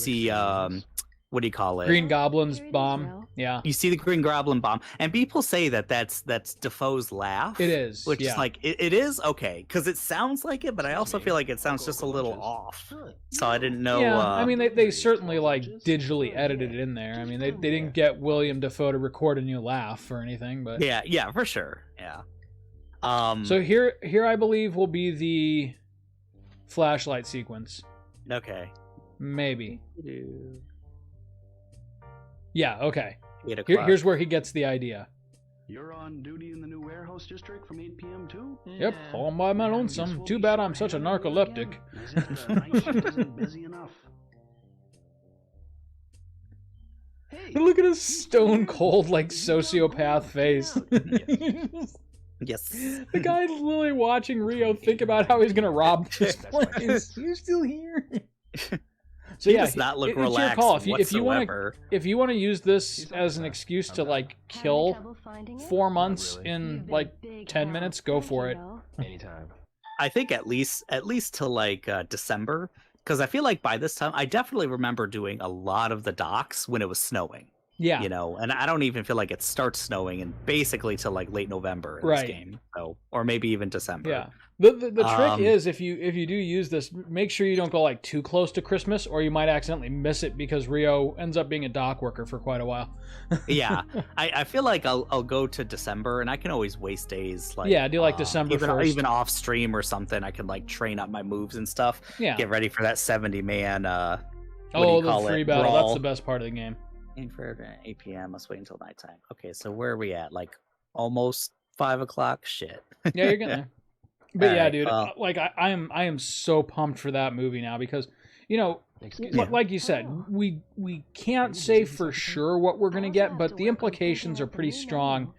what do you call it? Green Goblin's bomb. Yeah. You see the Green Goblin bomb, and people say that's Defoe's laugh. It is, which yeah. is like it is okay because it sounds like it, but I also feel like it sounds just a little off. So I didn't know. Yeah, I mean, they certainly like digitally edited it in there. I mean, they didn't get William Dafoe to record a new laugh or anything, but yeah, for sure, yeah. So here I believe will be the flashlight sequence. Okay. Maybe. Yeah. Okay. 8 o'clock. Here's where he gets the idea. You're on duty in the new warehouse district from 8 p.m. too? Yep, all by my lonesome. Too bad I'm such a narcoleptic. As if the night shift isn't busy enough. Hey, Look at his stone cold, like, sociopath face. Yes. The guy's literally watching Rio think about how he's gonna rob this place. You're still here. So He yeah, does not look it's your relaxed call. If whatsoever. you want to use this as an excuse to like kill 4 months Really? in like 10 minutes, go for it. Anytime. I think at least till like December, because I feel like by this time I definitely remember doing a lot of the docks when it was snowing. Yeah. You know, and I don't even feel like it starts snowing and basically till like late November in Right. this game. So, or maybe even December. Yeah. The trick is if you do use this, make sure you don't go like too close to Christmas, or you might accidentally miss it because Rio ends up being a dock worker for quite a while. Yeah. I feel like I'll go to December and I can always waste days like Yeah, do like December even 1st. even off stream or something. I can like train up my moves and stuff. Yeah. Get ready for that 70 man what do Oh, you the call free it? battle. Brawl. That's the best part of the game. Aim for 8 p.m. Let's wait until nighttime. Okay, so where are we at? Like almost 5 o'clock? Shit. Yeah, you're getting there. But yeah, Alright, dude, well- like I am so pumped for that movie now because, you know, Excuse Yeah. me. like you said, we can't say for sure what we're gonna get, but the implications are pretty strong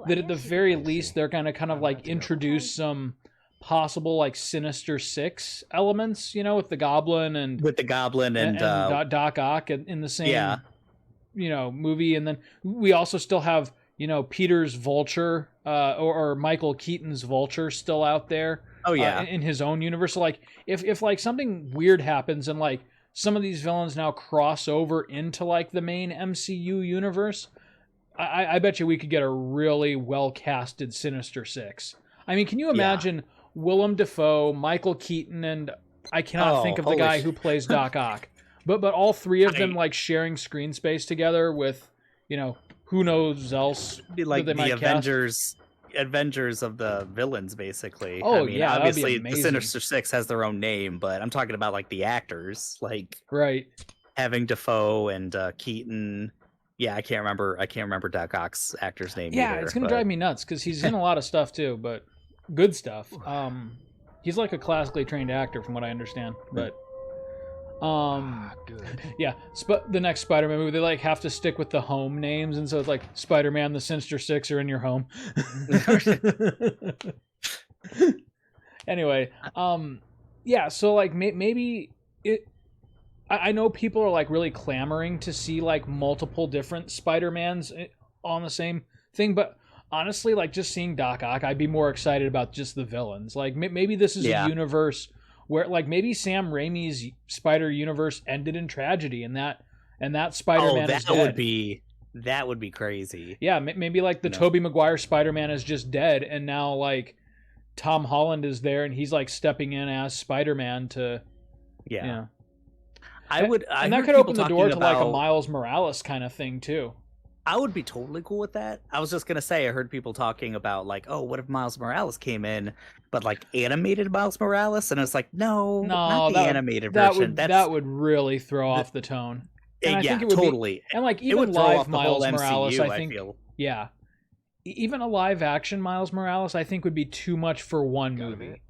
that at the very least they're gonna kind of like introduce some possible like Sinister Six elements, you know, with the Goblin and With the Goblin and Doc Ock in the same yeah. you know movie, and then we also still have, you know, Peter's Vulture or Michael Keaton's Vulture still out there. Oh yeah. In his own universe. So like if like something weird happens and like some of these villains now cross over into like the main MCU universe, I bet you we could get a really well casted Sinister Six. I mean, can you imagine Willem Dafoe, Michael Keaton, and I cannot think of the holy guy shit. who plays Doc Ock, but all three of them I- like sharing screen space together with, you know, who knows else Be like that they the might cast. Avengers of the villains, basically. Oh, I mean, yeah, that'd be obviously the amazing. Sinister Six has their own name, but I'm talking about like the actors, like Right. having Defoe and Keaton. Yeah, I can't remember Doc Ock's actor's name. Yeah, either, it's gonna but- drive me nuts because he's in a lot of stuff too, but good stuff. He's like a classically trained actor, from what I understand. But Good. yeah, the next Spider-Man movie, they like have to stick with the home names, and so it's like Spider-Man, the Sinister Six are in your home. Anyway, yeah, so like maybe it. I know people are like really clamoring to see like multiple different Spider-Mans on the same thing, but honestly, like just seeing Doc Ock, I'd be more excited about just the villains. Like maybe this is Yeah. a universe where like maybe Sam Raimi's Spider Universe ended in tragedy, and that Spider-Man is dead. that would be crazy. Yeah, maybe like the No. Tobey Maguire Spider-Man is just dead, and now like Tom Holland is there, and he's like stepping in as Spider-Man to Yeah, you know. I would. I And that heard could open people the door to talking like a about- Miles Morales kind of thing too. I would be totally cool with that. I was just gonna say, I heard people talking about like, oh, what if Miles Morales came in, but like animated Miles Morales, and it's like, no, not the animated version. That would really throw off the tone. And I yeah, think it would totally. And like It even would throw live off the whole Miles MCU. Morales, I think, feel. yeah, even a live action Miles Morales, I think would be too much for one movie.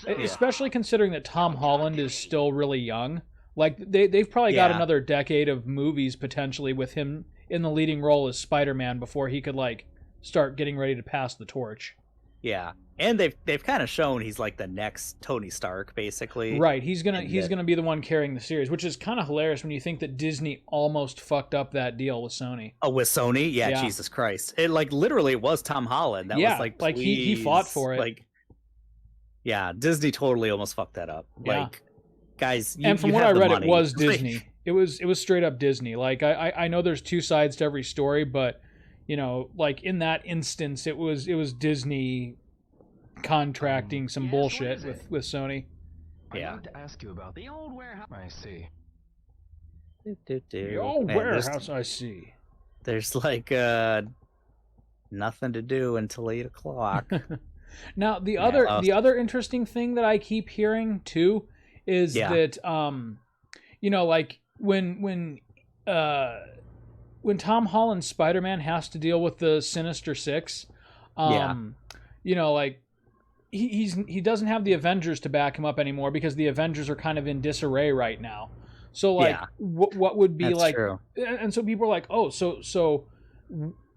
Especially considering that Tom Holland is still really young. Like they've probably got Yeah. another decade of movies potentially with him in the leading role as Spider-Man before he could like start getting ready to pass the torch. Yeah, and they've kind of shown he's like the next Tony Stark, basically. Right. He's And gonna be the one carrying the series, which is kind of hilarious when you think that Disney almost fucked up that deal with Sony. Oh, with Sony, yeah, Yeah. Jesus Christ! It like literally was Tom Holland that Yeah, was like, like, he fought please, for it. Like, yeah, Disney totally almost fucked that up. Yeah. Like, guys, And from you what have I the read, money. it was Disney. It was straight up Disney. Like I know there's two sides to every story, but you know, like in that instance, it was Disney contracting some Yes, bullshit what is it? with Sony. Yeah. I need to ask you about The old warehouse. I see. The old Man, warehouse, I see. There's like nothing to do until 8 o'clock. Now the Yeah, other interesting thing that I keep hearing too is Yeah. that you know, like when Tom Holland's Spider-Man has to deal with the Sinister Six, Yeah. you know, like he doesn't have the Avengers to back him up anymore because the Avengers are kind of in disarray right now. So like, Yeah. what would be That's like, true. and so people are like, oh, so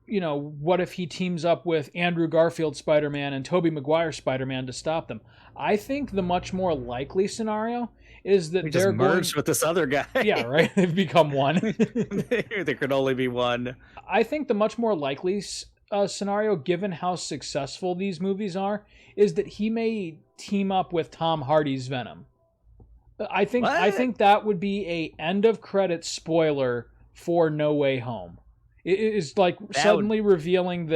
you know, what if he teams up with Andrew Garfield Spider-Man and Tobey Maguire Spider-Man to stop them? I think the much more likely scenario is that We they're just merged with this other guy. yeah, right. They've become one. There could only be one. I think the much more likely scenario, given how successful these movies are, is that he may team up with Tom Hardy's Venom. I What? think that would be a end of credits spoiler for No Way Home. It is like That suddenly revealing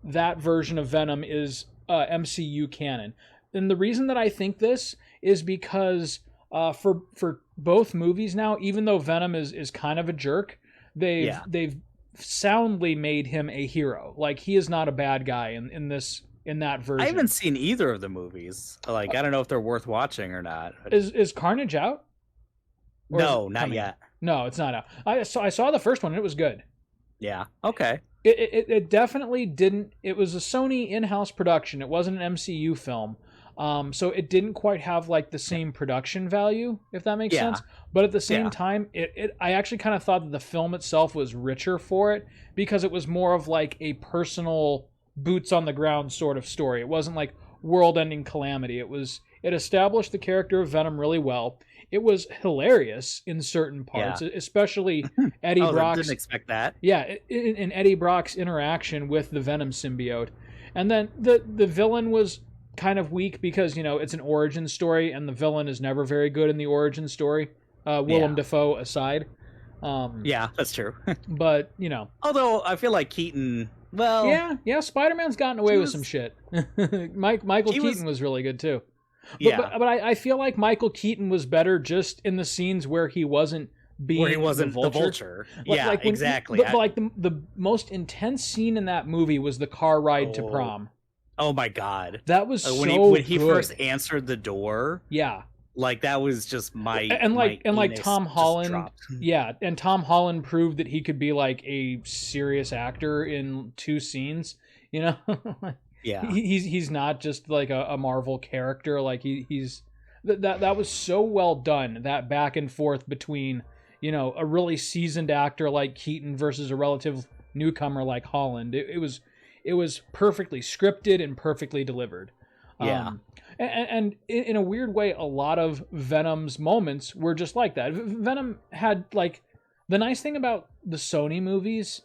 that version of Venom is MCU canon. And the reason that I think this is because for both movies now, even though Venom is kind of a jerk, they've soundly made him a hero. Like he is not a bad guy in that version. I haven't seen either of the movies. Like, I don't know if they're worth watching or not. Is Carnage out? Or is No, it not coming? yet. No, it's not out. I saw the first one and it was good. Yeah. Okay. It definitely didn't. It was a Sony in-house production. It wasn't an MCU film, so it didn't quite have like the same production value, if that makes Yeah. sense. But at the same Yeah. time, I actually kind of thought that the film itself was richer for it because it was more of like a personal, boots on the ground sort of story. It wasn't like world-ending calamity. It established the character of Venom really well. It was hilarious in certain parts, especially Eddie Oh, I Brock's. didn't expect that. Yeah, in Eddie Brock's interaction with the Venom symbiote. And then the villain was kind of weak because, you know, it's an origin story and the villain is never very good in the origin story, Willem Dafoe aside. Yeah, that's true. But, you know. Although I feel like Keaton, well, Yeah, Spider-Man's gotten away with was- some shit. Michael He Keaton was- was really good too. yeah, But I feel like Michael Keaton was better just in the scenes where he wasn't being where he wasn't the vulture. Yeah, Like when- exactly. But like the most intense scene in that movie was the car ride to Oh, prom. Oh my god. That was so When he good. first answered the door, Yeah, like that was just my and like anus Tom just Holland. dropped. Yeah, and Tom Holland proved that he could be like a serious actor in 2 scenes. You know, Yeah. he's not just like a Marvel character. Like he's that was so well done. That back and forth between, you know, a really seasoned actor like Keaton versus a relative newcomer like Holland. It was perfectly scripted and perfectly delivered. Yeah. And in a weird way, a lot of Venom's moments were just like that. Venom had like the nice thing about the Sony movies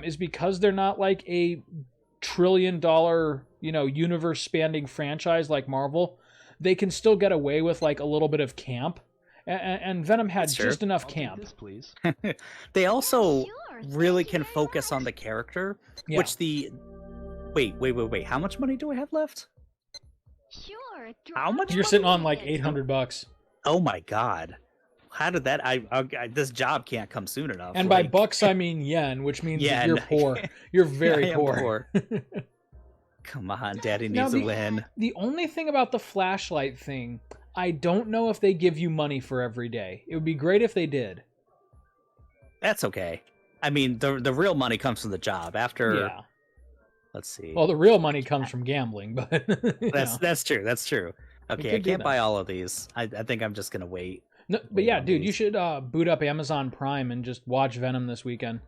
is because they're not like a $1 trillion, you know, universe spanning franchise like Marvel, they can still get away with like a little bit of camp. And Venom had That's true. just enough I'll take camp. this, please. They also Sure, really thank you can very focus on much. the character, Yeah. which the wait. How much money do I have left? Sure. How much You're money? sitting on like $800. Oh my god. How did that this job can't come soon enough. And by like- bucks, I mean yen, which means that Yen. you're poor. You're very I am poor. Come on, daddy Now, needs a win. The only thing about the flashlight thing, I don't know if they give you money for every day. It would be great if they did. That's okay. I mean, the real money comes from the job. After Yeah. let's see. Well, the real money comes from gambling, but you know. That's true. That's true. Okay, I could do can't that. buy all of these. I think I'm just gonna wait. No, but wait yeah, on dude, you these. should boot up Amazon Prime and just watch Venom this weekend.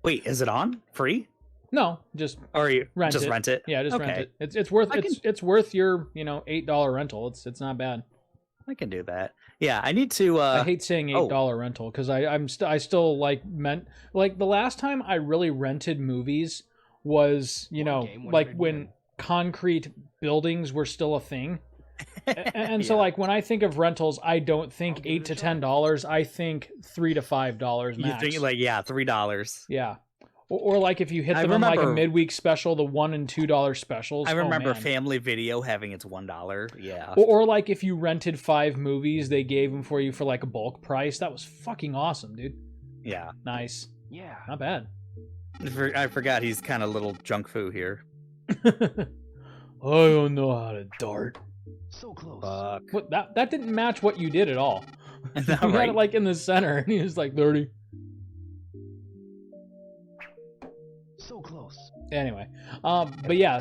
Wait, is it on free? No, just Or you rent just it. rent it? Yeah, just Okay. rent it. It's worth I it's worth your $8 rental. It's not bad. I can do that. Yeah, I need to. I hate saying oh. $8 rental because I still like the last time I really rented movies was game, like 100 when yen. concrete buildings were still a thing. And so Yeah. like when I think of rentals, I don't think I'll give it $8 a to try. $10. I think $3 to $5 You max. think like $3? Yeah. Or like if you hit I them in like a remember- midweek special, the $1 and $2 specials. I remember oh, man. Family Video having its $1. Yeah. Or like if you rented 5 movies, they gave them for you for like a bulk price. That was fucking awesome, dude. Yeah. Nice. Yeah. Not bad. I forgot he's kind of little junk foo here. I don't know how to dart. So close. Fuck. What that didn't match what you did at all. Is You that had right? it like in the center, and he was like 30. So close. Anyway, but yeah,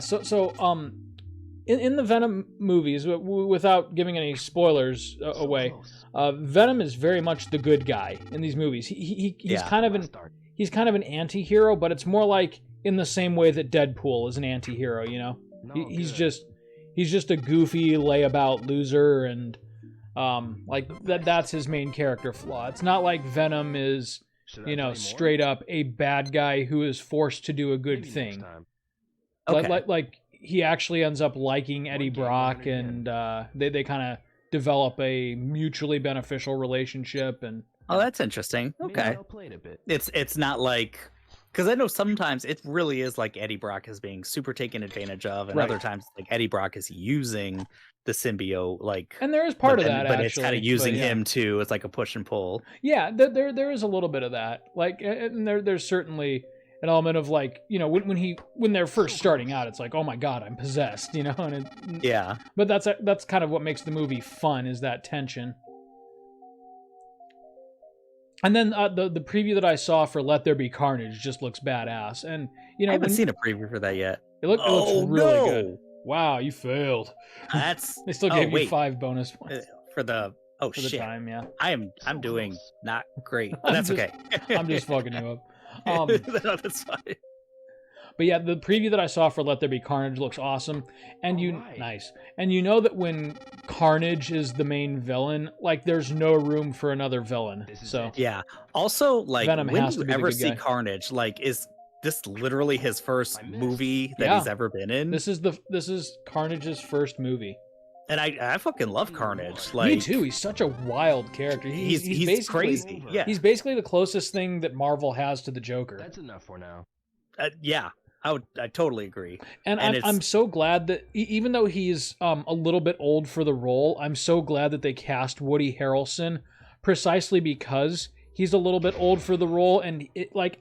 in the Venom movies, without giving any spoilers So away, close. Venom is very much the good guy in these movies. He's Yeah. kind of an Last dart. he's kind of an anti-hero, but it's more like in the same way that Deadpool is an anti-hero, you know? No, He's good. just a goofy layabout loser, and like that's his main character flaw. It's not like Venom is, Should I play more? straight up a bad guy who is forced to do a good Maybe next thing. time. Okay. Like he actually ends up liking Eddie One game, Brock, 100 yen. and they kind of develop a mutually beneficial relationship. And Oh, that's interesting. Maybe Okay. I'll play it a bit. It's not like, because I know sometimes it really is like Eddie Brock is being super taken advantage of, and Right. other times like Eddie Brock is using the symbiote, like. and there is part but of then- that but actually, it's kind of using but yeah. him too. It's like a push and pull. Yeah, there is a little bit of that. Like, and there's certainly an element of like, when they're first starting out, it's like, oh my god, I'm possessed, and Yeah. but that's kind of what makes the movie fun, is that tension. And then the preview that I saw for Let There Be Carnage just looks badass, and I haven't when- seen a preview for that yet. it looks Oh, really no! good. Wow, you failed. That's They still oh, gave you wait. 5 bonus points For the for the shit. time. Yeah, I'm So doing close. not great, but I'm that's just- okay. I'm just fucking you up. No, that's fine. But yeah, the preview that I saw for Let There Be Carnage looks awesome, and Alright. nice, and you know that when Carnage is the main villain, like there's no room for another villain. This is So it. Yeah. Also, like, Venom when has do to you be the ever good see guy. Carnage? Like, is this literally his first I missed. movie that Yeah. he's ever been in? this is Carnage's first movie. And I fucking love Carnage. Me Like, Me too. He's such a wild character. He's basically crazy. Yeah. He's basically the closest thing that Marvel has to the Joker. That's enough for now. Yeah. I totally agree. And And I'm it's- so glad that even though he's a little bit old for the role, I'm so glad that they cast Woody Harrelson precisely because he's a little bit old for the role. And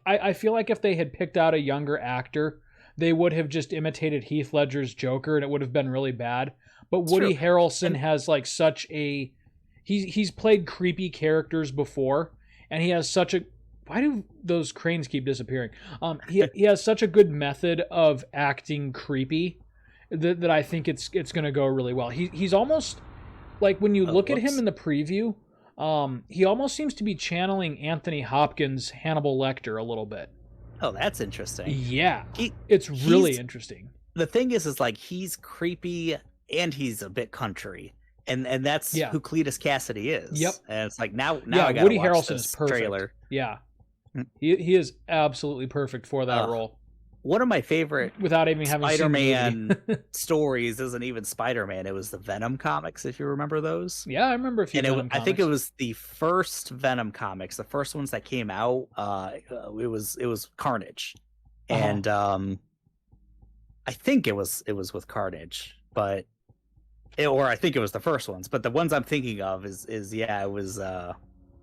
I feel like if they had picked out a younger actor, they would have just imitated Heath Ledger's Joker, and it would have been really bad. But Woody true. Harrelson And- has like such a he's played creepy characters before, and he has such a why do those cranes keep disappearing? He has such a good method of acting creepy that I think it's gonna go really well. He's almost like when you Oh, look at him whoops. in the preview, he almost seems to be channeling Anthony Hopkins' Hannibal Lecter a little bit. Oh, that's interesting. Yeah, He, it's really he's- interesting. the thing is like he's creepy and he's a bit country. And that's Yeah. who Cletus Cassidy is. Yep. And it's like now Yeah, I gotta Woody watch Harrelson this is perfect. trailer. Yeah, Mm. he is absolutely perfect for that Ugh. role One of my favorite without even having seen the movie. Spider-Man stories isn't even Spider-Man. It was the Venom comics, if you remember those. Yeah, I remember a few. And Venom I think it comics. was the first Venom comics, the first ones that came out. It was Carnage, Uh-huh. and I think it was with Carnage, but or I think it was the first ones. But the ones I'm thinking of is it was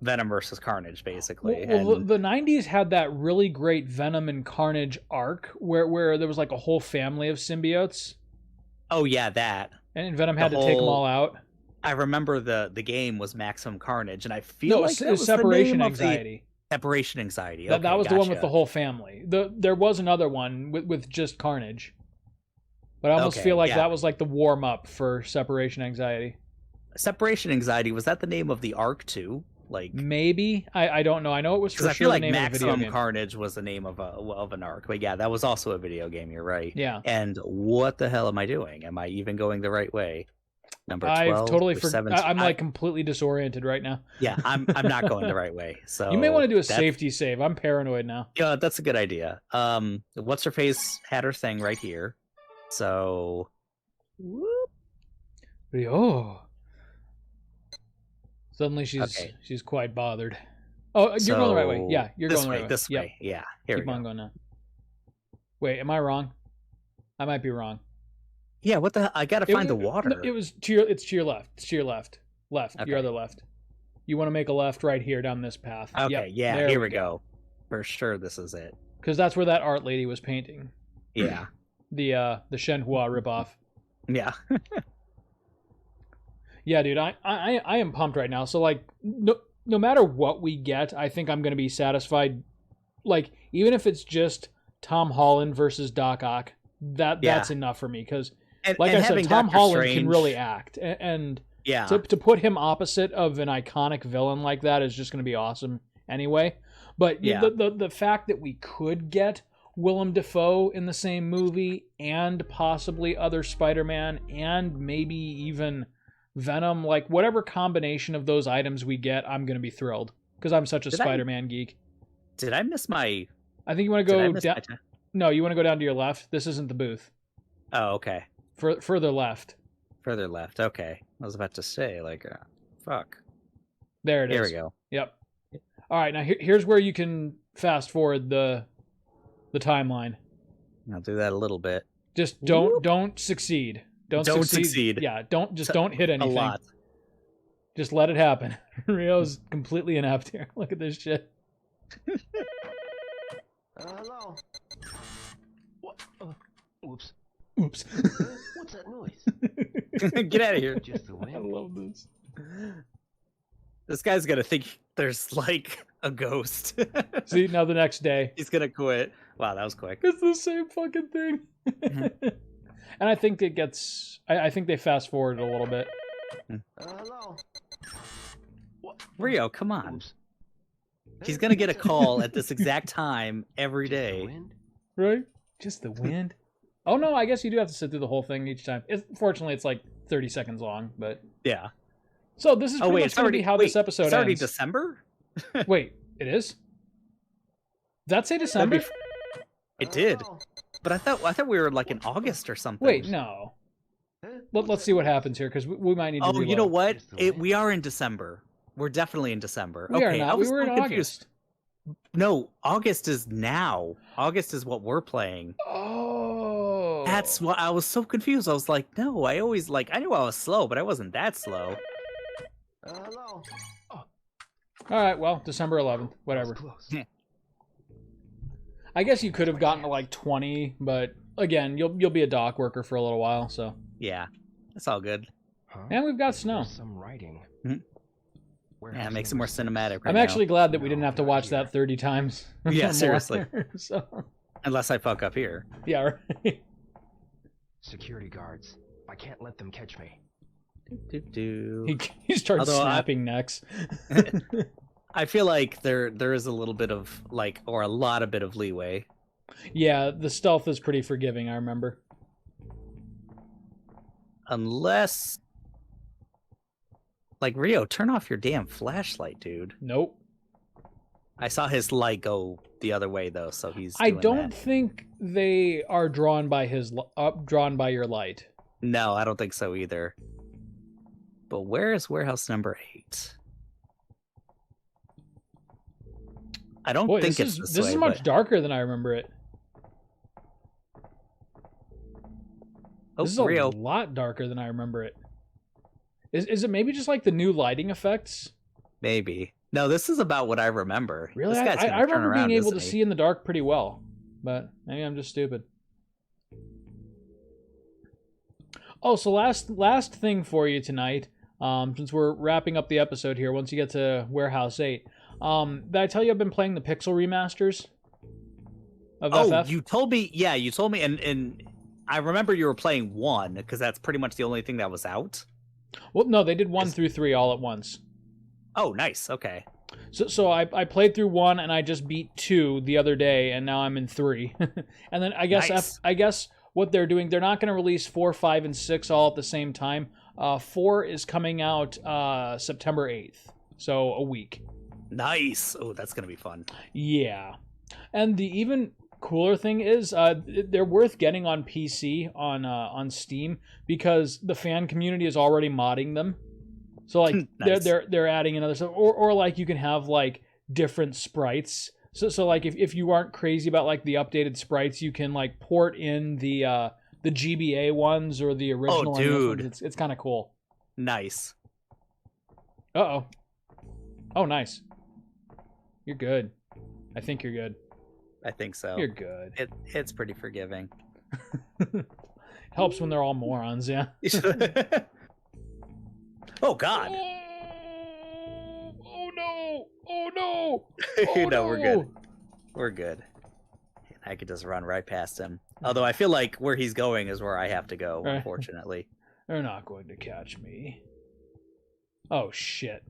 Venom versus Carnage, basically. Well, And- the 90s had that really great Venom and Carnage arc where there was like a whole family of symbiotes, oh yeah, that. and Venom The had to take them whole- all out. I remember the game was Maximum Carnage, and I feel No, like it that was was the Separation name of the- Anxiety. Separation Anxiety. That Okay, was the one with gotcha. the whole family. There was another one with just Carnage, but I almost Okay, feel like yeah. that was like the warm up for Separation Anxiety. Separation Anxiety, was that the name of the arc too? Like, Maybe I don't know. I know it was because for I sure feel the like name of a video Maximum game. Carnage was the name of an arc, but yeah, that was also a video game. You're right. Yeah. And what the hell am I doing? Am I even going the right way? Number 12. I've totally or forgot. 17. I'm like completely disoriented right now. Yeah, I'm not going the right way. So You may want to do a that's- safety save. I'm paranoid now. Yeah, that's a good idea. What's her face had her thing right here. So Oh. Suddenly she's quite bothered. Oh, you're going the right way. So, Yeah, you're this going the way, right way. This Yep. way. Yeah. Here Keep we on go. going now. Wait, am I wrong? I might be wrong. Yeah, what the hell? I gotta find the water. No, it's to your left. It's to your left. Left. Your Okay. other left. You want to make a left right here down this path. Okay, Yep, yeah, there here we go. For sure this is it. Because that's where that art lady was painting. Yeah. The Shenhua ripoff. Yeah. Yeah, dude, I am pumped right now. So like, no matter what we get, I think I'm gonna be satisfied. Like, even if it's just Tom Holland versus Doc Ock, that's enough for me. Because, like I said, having Tom Doctor Holland can Strange- really act, and Yeah. to put him opposite of an iconic villain like that is just gonna be awesome anyway. But Yeah. the fact that we could get Willem Dafoe in the same movie, and possibly other Spider-Man, and maybe even Venom, like whatever combination of those items we get, I'm gonna be thrilled because I'm such a Did I- Spider-Man geek. Did I miss my I think you want to did I go miss down. my time? No, you want to go down to your left. This isn't the booth. Oh, okay. Further left. Further left. Okay. I was about to say, like, fuck. There it is. Here we go. Yep. All right, now here's where you can fast forward the timeline. I'll do that a little bit. Just don't succeed. Don't succeed. Yeah, don't hit anything. A lot. Just let it happen. Rio's completely inept here. Look at this shit. Hello. What? Oops. Oops. What's that noise? Get out of here. Just the I wind. love this. This guy's gonna think there's like a ghost. See, now the next day. He's gonna quit. Wow, that was quick. It's the same fucking thing. And I think it gets... I think they fast forward a little bit. Hello. What? Rio, come on. Oops. He's gonna get a call at this exact time every Just the day. wind? Right? Just the wind. Oh, no, I guess you do have to sit through the whole thing each time. Fortunately, it's like 30 seconds long, but... Yeah. So this is Oh pretty wait, much it's going to already be how wait, this episode It's already ends. December? Wait, it is? Does that say December? It did. Hello. But I thought we were like in August or something. Wait, no. Huh? Let's see what happens here, because we might need to Oh, reload. you know what? Just the wind. We are in December. We're definitely in December. We okay, are I not. We was were in so confused. August. No, August is now. August is what we're playing. Oh. That's what I was so confused. I was like, no, I always like I knew I was slow, but I wasn't that slow. Hello. All right, well, December 11th, That was whatever. close. I guess you could have gotten to like 20, but again, you'll be a dock worker for a little while, so. Yeah, it's all good. Huh? And we've got snow. There's some writing. Mhm. Warehouse Yeah, it makes it number more 6. cinematic. Right I'm now. actually glad that we No, didn't have to not watch here. that 30 times. Yeah, or more. seriously. So, Unless I fuck up here. yeah, right. Security guards. I can't let them catch me. He starts Although snapping necks. I feel like there is a little bit of like, or a lot of bit of leeway. Yeah, the stealth is pretty forgiving, I remember. Unless, like, Rio, turn off your damn flashlight, dude. Nope. I saw his light go the other way though, so he's. I doing don't that. think they are drawn by drawn by your light. No, I don't think so either. But where is warehouse number 8? I don't Boy, think this it's is way, much but- darker than I remember it. Oh, This is a Rio. lot darker than I remember it. Is it maybe just like the new lighting effects? Maybe. No, this is about what I remember. Really, This guy's I gonna turn remember around, being able to isn't he? see in the dark pretty well, but maybe I'm just stupid. Oh, so last thing for you tonight, since we're wrapping up the episode here, once you get to Warehouse 8, did I tell you I've been playing the Pixel remasters of FF? You told me. Yeah, you told me, and I remember you were playing 1 because that's pretty much the only thing that was out. Well, no, they did 1 through 3 all at once. Oh, nice. Okay. So I played through 1 and I just beat 2 the other day, and now I'm in 3. And then I guess Nice. I guess what they're doing, they're not going to release 4, 5, and 6 all at the same time. 4 is coming out September 8th, so a week. Nice. Oh, that's gonna be fun. Yeah, and the even cooler thing is they're worth getting on PC on Steam because the fan community is already modding them. So like Nice. they're adding another stuff, or like you can have like different sprites. So like if you aren't crazy about like the updated sprites, you can like port in the GBA ones or the original. dude. It's kind of cool. Nice. Uh-oh. Oh, nice. You're good. I think you're good. I think so. You're good. It's pretty forgiving. Helps when they're all morons, yeah. Oh God. Oh no! Oh no! Oh No, we're good. We're good. I could just run right past him. Although I feel like where he's going is where I have to go, Right. unfortunately. They're not going to catch me. Oh shit!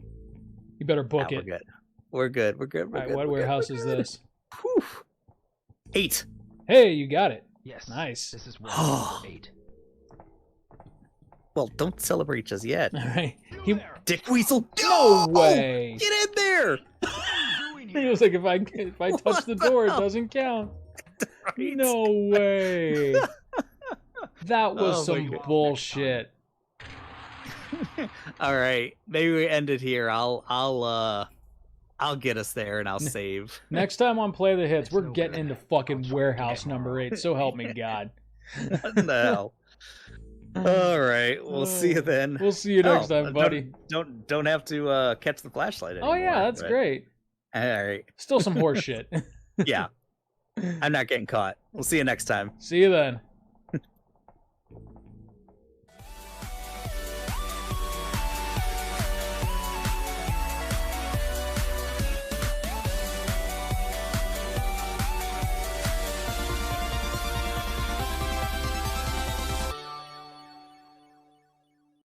You better book Nah, it. we're good. We're good. We're good. We're All right, good. what we're warehouse good, is we're good. this? Whew. 8. Hey, you got it. Yes. Nice. This is warehouse number 8. Well, don't celebrate just yet. All right. You He there. Dick Weasel. no Oh, way. Get in there. What are you doing He here? was like, if I touch What the door, it the- doesn't count. Right. No way. That was Oh my some God. bullshit. All right. Maybe we end it here. I'll get us there and I'll save. Next time on Play the Hits, It's we're no getting good. into fucking I'll try to warehouse get number more. 8. So help me God. What the hell? All right. We'll see you then. We'll see you next time, don't- buddy. Don't have to catch the flashlight Oh anymore. yeah, that's but- great. All right. Still some horse shit. Yeah. I'm not getting caught. We'll see you next time. See you then.